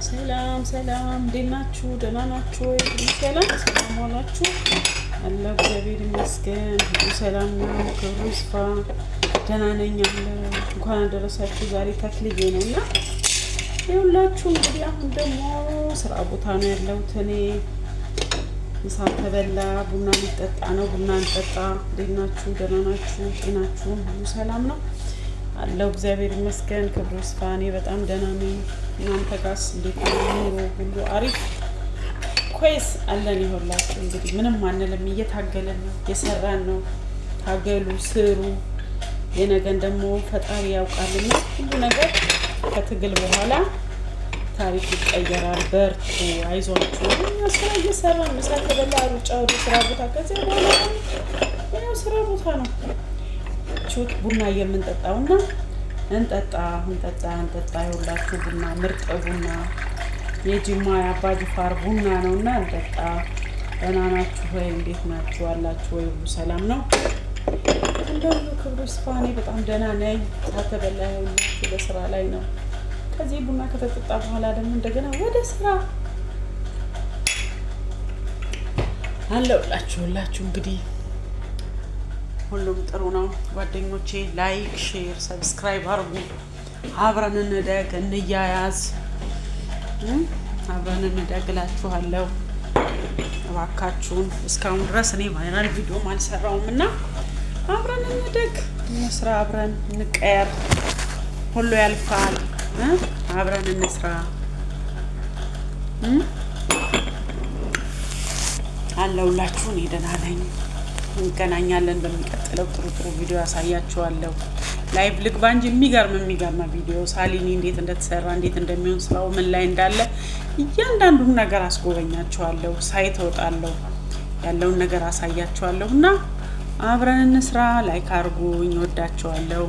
ሰላም ሰላም፣ እንዴት ናችሁ? ደህና ናችሁ ወይ? ሰላም ሰላም ዋላችሁ? አለሁ እግዚአብሔር ይመስገን፣ ሁሉ ሰላም ነው። ክብሩ ይስፋ። ደህና ነኝ አለሁ። እንኳን አደረሳችሁ። ዛሬ ተክልዬ ነው እና ይኸውላችሁ እንግዲህ አሁን ደግሞ ስራ ቦታ ነው ያለሁት እኔ። ምሳ ተበላ፣ ቡና ሊጠጣ ነው። ቡና እንጠጣ። እንዴት ናችሁ? ደህና ናችሁ? ጤናችሁ ሁሉ ሰላም ነው አለሁ እግዚአብሔር ይመስገን፣ ክብሩ ይስፋ። እኔ በጣም ደህና ነኝ። እናንተ ጋርስ እንዴት ነው? ኑሮ ሁሉ አሪፍ ኮይስ አለን? ይኸውላችሁ እንግዲህ ምንም አንልም፣ እየታገለን ነው፣ እየሰራን ነው። ታገሉ፣ ስሩ። የነገን ደግሞ ፈጣሪ ያውቃልና ሁሉ ነገር ከትግል በኋላ ታሪክ ይቀየራል። በርቱ፣ አይዟችሁ። እኛ ስራ እየሰራን ምሳ ተበላ፣ ሩጫ ወደ ስራ ቦታ። ከዚያ በኋላ ያው ስራ ቦታ ነው ቹት ቡና የምንጠጣውና እንጠጣ። ይኸውላችሁ ቡና ምርጥ ቡና የጅማ የአባ ጅፋር ቡና ነውና እንጠጣ። ደህና ናችሁ ወይ? እንዴት ናችሁ? አላችሁ ወይ? ሁሉ ሰላም ነው? እንደው ክብሩ ይስፋ። እኔ በጣም ደህና ነኝ። ሳተበላ ይኸውላችሁ በስራ ላይ ነው። ከዚህ ቡና ከተጠጣ በኋላ ደግሞ እንደገና ወደ ስራ አለውላችሁ እንግዲህ ሁሉም ጥሩ ነው። ጓደኞቼ ላይክ፣ ሼር፣ ሰብስክራይብ አርጉ። አብረን እንደግ፣ እንያያዝ፣ አብረን እንደግ እላችኋለሁ። እባካችሁን እስካሁን ድረስ እኔ ቫይራል ቪዲዮ አልሰራውም እና አብረን እንደግ፣ እንስራ፣ አብረን እንቀየር። ሁሉ ያልፋል። አብረን እንስራ አለውላችሁ። እኔ ደህና ነኝ። እንገናኛለን በሚቀጥለው ጥሩ ቪዲዮ ያሳያችኋለሁ። ላይቭ ልግባ እንጂ የሚገርም ቪዲዮ ሳሊኒ እንዴት እንደተሰራ እንዴት እንደሚሆን ስራው ምን ላይ እንዳለ እያንዳንዱን ነገር አስጎበኛችኋለሁ። ሳይት እወጣለሁ ያለውን ነገር አሳያችኋለሁ እና አብረን እንስራ። ላይክ አድርጉኝ። እወዳችኋለሁ።